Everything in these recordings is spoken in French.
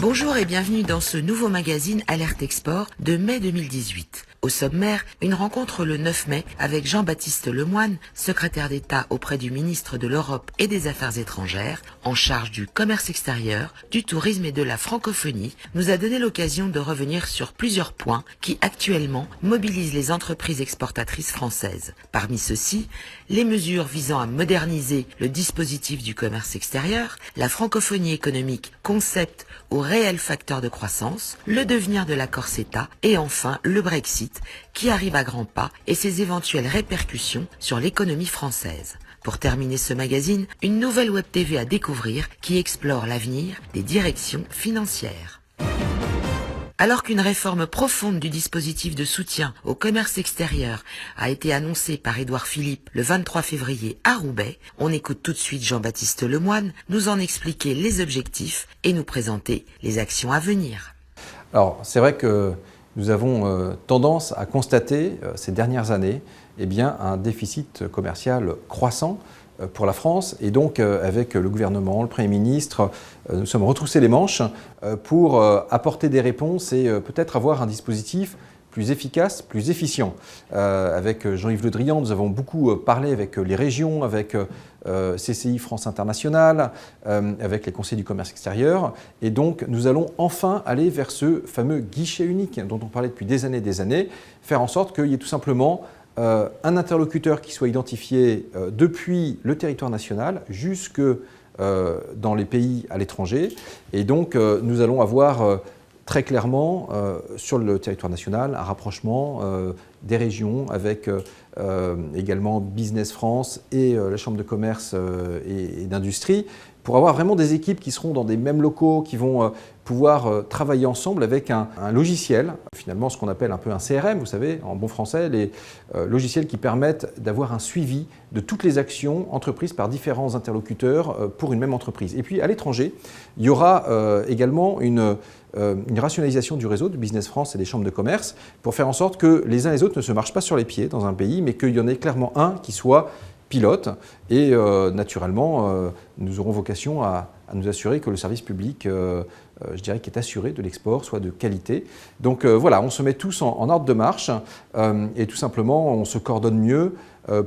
Bonjour et bienvenue dans ce nouveau magazine Alerte Export de mai 2018. Au sommaire, une rencontre le 9 mai avec Jean-Baptiste Lemoyne, secrétaire d'État auprès du ministre de l'Europe et des Affaires étrangères, en charge du commerce extérieur, du tourisme et de la francophonie, nous a donné l'occasion de revenir sur plusieurs points qui actuellement mobilisent les entreprises exportatrices françaises. Parmi ceux-ci, les mesures visant à moderniser le dispositif du commerce extérieur, la francophonie économique, concept ou réel facteur de croissance, le devenir de l'accord CETA et enfin le Brexit qui arrive à grands pas et ses éventuelles répercussions sur l'économie française. Pour terminer ce magazine, une nouvelle web TV à découvrir qui explore l'avenir des directions financières. Alors qu'une réforme profonde du dispositif de soutien au commerce extérieur a été annoncée par Édouard Philippe le 23 février à Roubaix, on écoute tout de suite Jean-Baptiste Lemoyne nous en expliquer les objectifs et nous présenter les actions à venir. Alors, c'est vrai que nous avons tendance à constater ces dernières années un déficit commercial croissant pour la France et donc avec le gouvernement, le Premier ministre, nous sommes retroussés les manches pour apporter des réponses et peut-être avoir un dispositif plus efficace, plus efficient. Avec Jean-Yves Le Drian, nous avons beaucoup parlé avec les régions, avec CCI France Internationale, avec les conseils du commerce extérieur. Et donc, nous allons enfin aller vers ce fameux guichet unique dont on parlait depuis des années, faire en sorte qu'il y ait tout simplement un interlocuteur qui soit identifié depuis le territoire national jusque dans les pays à l'étranger. Et donc, nous allons avoir très clairement, sur le territoire national, un rapprochement des régions avec également Business France et la Chambre de commerce et d'industrie pour avoir vraiment des équipes qui seront dans des mêmes locaux, qui vont pouvoir travailler ensemble avec un logiciel, finalement ce qu'on appelle un peu un CRM, vous savez, en bon français, les logiciels qui permettent d'avoir un suivi de toutes les actions entreprises par différents interlocuteurs pour une même entreprise. Et puis à l'étranger, il y aura également une rationalisation du réseau de Business France et des chambres de commerce pour faire en sorte que les uns et les autres ne se marchent pas sur les pieds dans un pays, mais qu'il y en ait clairement un qui soit pilote et naturellement nous aurons vocation à nous assurer que le service public, je dirais, qui est assuré de l'export soit de qualité. Donc voilà, on se met tous en ordre de marche et tout simplement on se coordonne mieux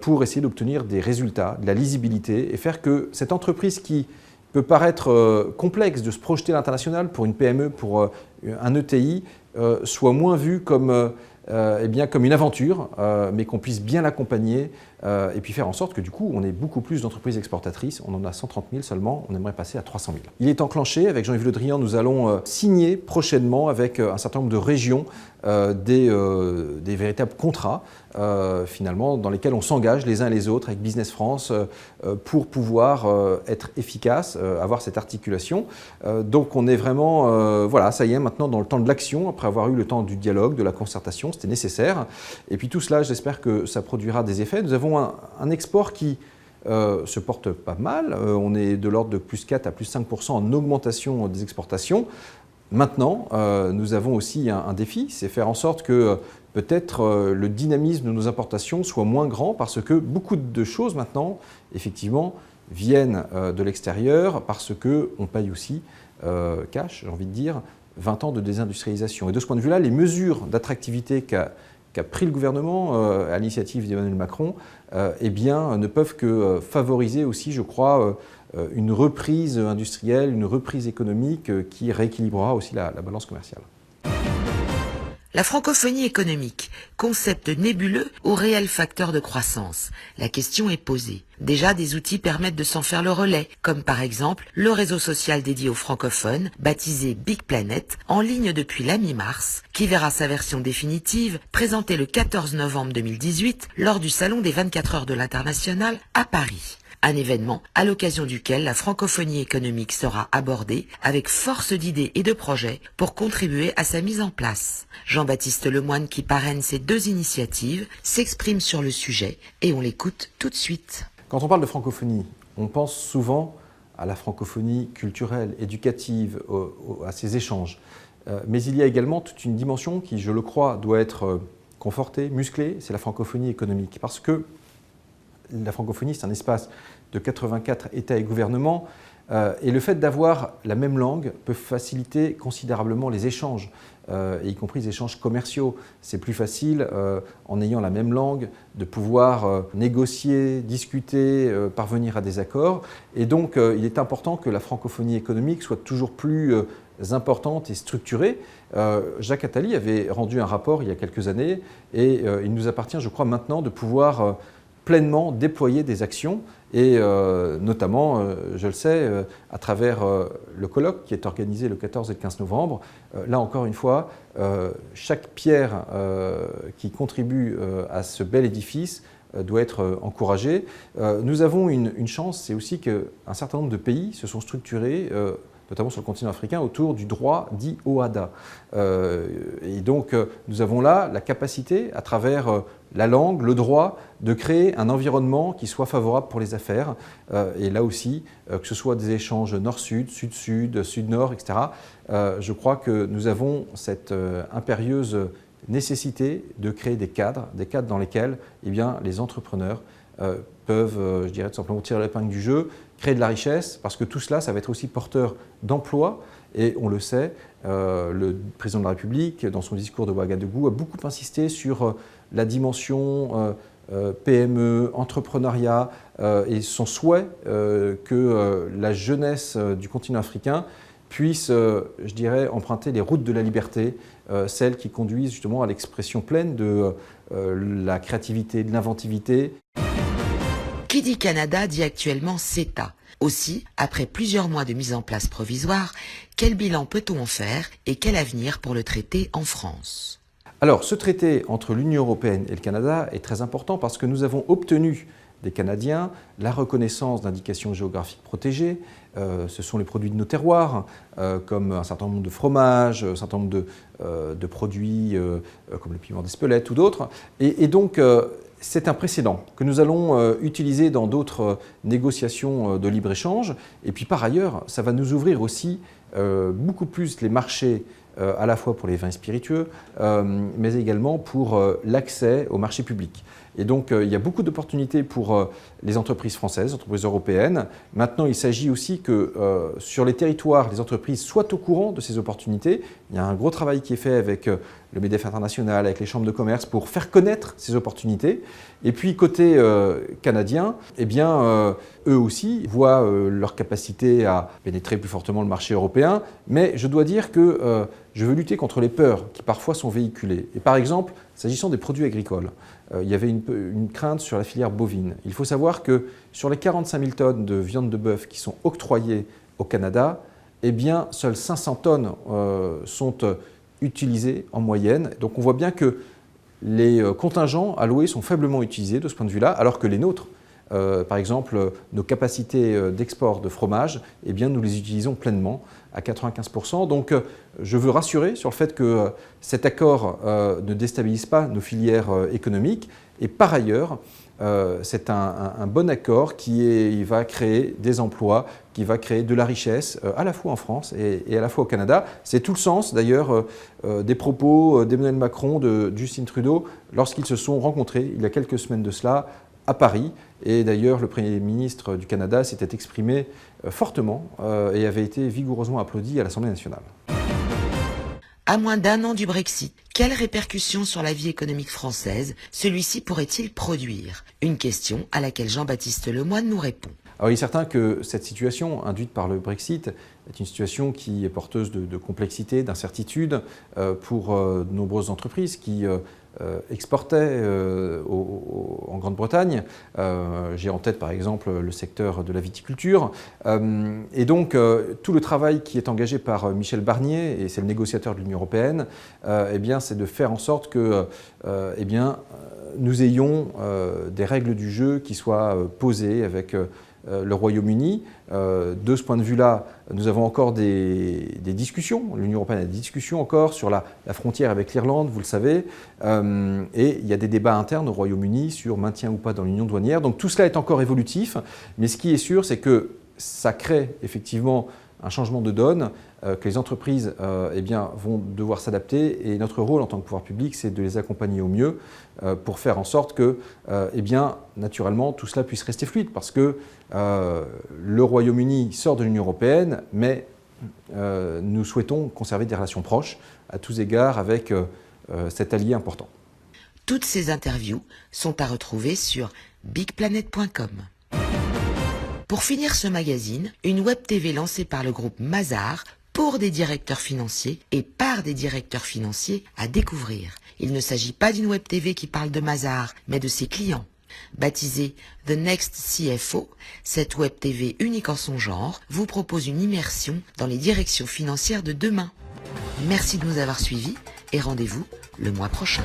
pour essayer d'obtenir des résultats, de la lisibilité et faire que cette entreprise qui peut paraître complexe de se projeter à l'international pour une PME, pour un ETI, soit moins vue comme une aventure, mais qu'on puisse bien l'accompagner et puis faire en sorte que du coup on ait beaucoup plus d'entreprises exportatrices. On en a 130 000 seulement, on aimerait passer à 300 000. Il est enclenché, avec Jean-Yves Le Drian, nous allons signer prochainement avec un certain nombre de régions des véritables contrats finalement dans lesquels on s'engage les uns et les autres avec Business France pour pouvoir être efficace, avoir cette articulation. Donc on est vraiment, voilà, ça y est, maintenant dans le temps de l'action, après avoir eu le temps du dialogue, de la concertation, c'était nécessaire. Et puis tout cela, j'espère que ça produira des effets. Nous avons un export qui se porte pas mal. On est de l'ordre de plus 4 à plus 5% en augmentation des exportations. Maintenant, nous avons aussi un défi, c'est faire en sorte que peut-être le dynamisme de nos importations soit moins grand parce que beaucoup de choses maintenant, effectivement, viennent de l'extérieur parce qu'on paye aussi cash, j'ai envie de dire, 20 ans de désindustrialisation. Et de ce point de vue-là, les mesures d'attractivité qu'a pris le gouvernement à l'initiative d'Emmanuel Macron, ne peuvent que favoriser aussi, je crois, une reprise industrielle, une reprise économique qui rééquilibrera aussi la balance commerciale. La francophonie économique, concept nébuleux ou réel facteur de croissance? La question est posée. Déjà, des outils permettent de s'en faire le relais, comme par exemple le réseau social dédié aux francophones, baptisé Big Planet, en ligne depuis la mi-mars, qui verra sa version définitive présentée le 14 novembre 2018 lors du Salon des 24 heures de l'international à Paris. Un événement à l'occasion duquel la francophonie économique sera abordée avec force d'idées et de projets pour contribuer à sa mise en place. Jean-Baptiste Lemoyne, qui parraine ces deux initiatives, s'exprime sur le sujet et on l'écoute tout de suite. Quand on parle de francophonie, on pense souvent à la francophonie culturelle, éducative, à ces échanges. Mais il y a également toute une dimension qui, je le crois, doit être confortée, musclée, c'est la francophonie économique. Parce que la francophonie, c'est un espace de 84 États et gouvernements Et le fait d'avoir la même langue peut faciliter considérablement les échanges, y compris les échanges commerciaux. C'est plus facile, en ayant la même langue, de pouvoir négocier, discuter, parvenir à des accords. Et donc, il est important que la francophonie économique soit toujours plus importante et structurée. Jacques Attali avait rendu un rapport il y a quelques années et il nous appartient, je crois, maintenant de pouvoir pleinement déployer des actions et notamment, je le sais, à travers le colloque qui est organisé le 14 et le 15 novembre. Là encore une fois, chaque pierre qui contribue à ce bel édifice doit être encouragée. Nous avons une chance, c'est aussi qu'un certain nombre de pays se sont structurés notamment sur le continent africain, autour du droit dit OHADA. Et donc, nous avons là la capacité, à travers la langue, le droit, de créer un environnement qui soit favorable pour les affaires. Et là aussi, que ce soit des échanges nord-sud, sud-sud, sud-nord, etc., je crois que nous avons cette impérieuse nécessité de créer des cadres dans lesquels eh bien, les entrepreneurs peuvent, je dirais tout simplement, tirer l'épingle du jeu, créer de la richesse, parce que tout cela, ça va être aussi porteur d'emplois. Et on le sait, le président de la République, dans son discours de Ouagadougou, a beaucoup insisté sur la dimension PME, entrepreneuriat, et son souhait que la jeunesse du continent africain puisse, je dirais, emprunter les routes de la liberté, celles qui conduisent justement à l'expression pleine de la créativité, de l'inventivité. Qui dit Canada dit actuellement CETA. Aussi, après plusieurs mois de mise en place provisoire, quel bilan peut-on en faire et quel avenir pour le traité en France? Alors, ce traité entre l'Union européenne et le Canada est très important parce que nous avons obtenu des Canadiens la reconnaissance d'indications géographiques protégées. Ce sont les produits de nos terroirs, comme un certain nombre de fromages, un certain nombre de produits comme le piment d'Espelette ou d'autres. Et donc, c'est un précédent que nous allons utiliser dans d'autres négociations de libre-échange. Et puis par ailleurs, ça va nous ouvrir aussi beaucoup plus les marchés à la fois pour les vins spiritueux, mais également pour l'accès au marché public. Et donc, il y a beaucoup d'opportunités pour les entreprises françaises, les entreprises européennes. Maintenant, il s'agit aussi que sur les territoires, les entreprises soient au courant de ces opportunités. Il y a un gros travail qui est fait avec le MEDEF international, avec les chambres de commerce pour faire connaître ces opportunités. Et puis, côté canadien, eh bien, eux aussi voient leur capacité à pénétrer plus fortement le marché européen. Mais je dois dire que je veux lutter contre les peurs qui parfois sont véhiculées. Et par exemple, s'agissant des produits agricoles, il y avait une crainte sur la filière bovine. Il faut savoir que sur les 45 000 tonnes de viande de bœuf qui sont octroyées au Canada, eh bien, seules 500 tonnes sont utilisées en moyenne. Donc on voit bien que les contingents alloués sont faiblement utilisés de ce point de vue-là, alors que les nôtres, par exemple, nos capacités d'export de fromage, eh bien, nous les utilisons pleinement à 95%. Donc, je veux rassurer sur le fait que cet accord ne déstabilise pas nos filières économiques. Et par ailleurs, c'est un bon accord qui va créer des emplois, qui va créer de la richesse, à la fois en France et à la fois au Canada. C'est tout le sens, d'ailleurs, des propos d'Emmanuel Macron, de Justin Trudeau, lorsqu'ils se sont rencontrés, il y a quelques semaines de cela, à Paris. Et d'ailleurs, le Premier ministre du Canada s'était exprimé fortement et avait été vigoureusement applaudi à l'Assemblée nationale. À moins d'1 an du Brexit, quelles répercussions sur la vie économique française celui-ci pourrait-il produire? Une question à laquelle Jean-Baptiste Lemoyne nous répond. Alors, il est certain que cette situation induite par le Brexit est une situation qui est porteuse de complexité, d'incertitude pour de nombreuses entreprises qui exportaient en Grande-Bretagne. J'ai en tête par exemple le secteur de la viticulture. Et donc tout le travail qui est engagé par Michel Barnier, et c'est le négociateur de l'Union européenne, eh bien, c'est de faire en sorte que eh bien, nous ayons des règles du jeu qui soient posées avec le Royaume-Uni. De ce point de vue-là, nous avons encore des discussions. L'Union européenne a des discussions encore sur la frontière avec l'Irlande, vous le savez. Et il y a des débats internes au Royaume-Uni sur maintien ou pas dans l'union douanière. Donc tout cela est encore évolutif. Mais ce qui est sûr, c'est que ça crée effectivement un changement de donne, que les entreprises vont devoir s'adapter et notre rôle en tant que pouvoir public, c'est de les accompagner au mieux pour faire en sorte que, naturellement, tout cela puisse rester fluide parce que le Royaume-Uni sort de l'Union européenne, mais nous souhaitons conserver des relations proches à tous égards avec cet allié important. Toutes ces interviews sont à retrouver sur bigplanet.com. Pour finir ce magazine, une web TV lancée par le groupe Mazars pour des directeurs financiers et par des directeurs financiers à découvrir. Il ne s'agit pas d'une web TV qui parle de Mazars, mais de ses clients. Baptisée The Next CFO, cette web TV unique en son genre vous propose une immersion dans les directions financières de demain. Merci de nous avoir suivis et rendez-vous le mois prochain.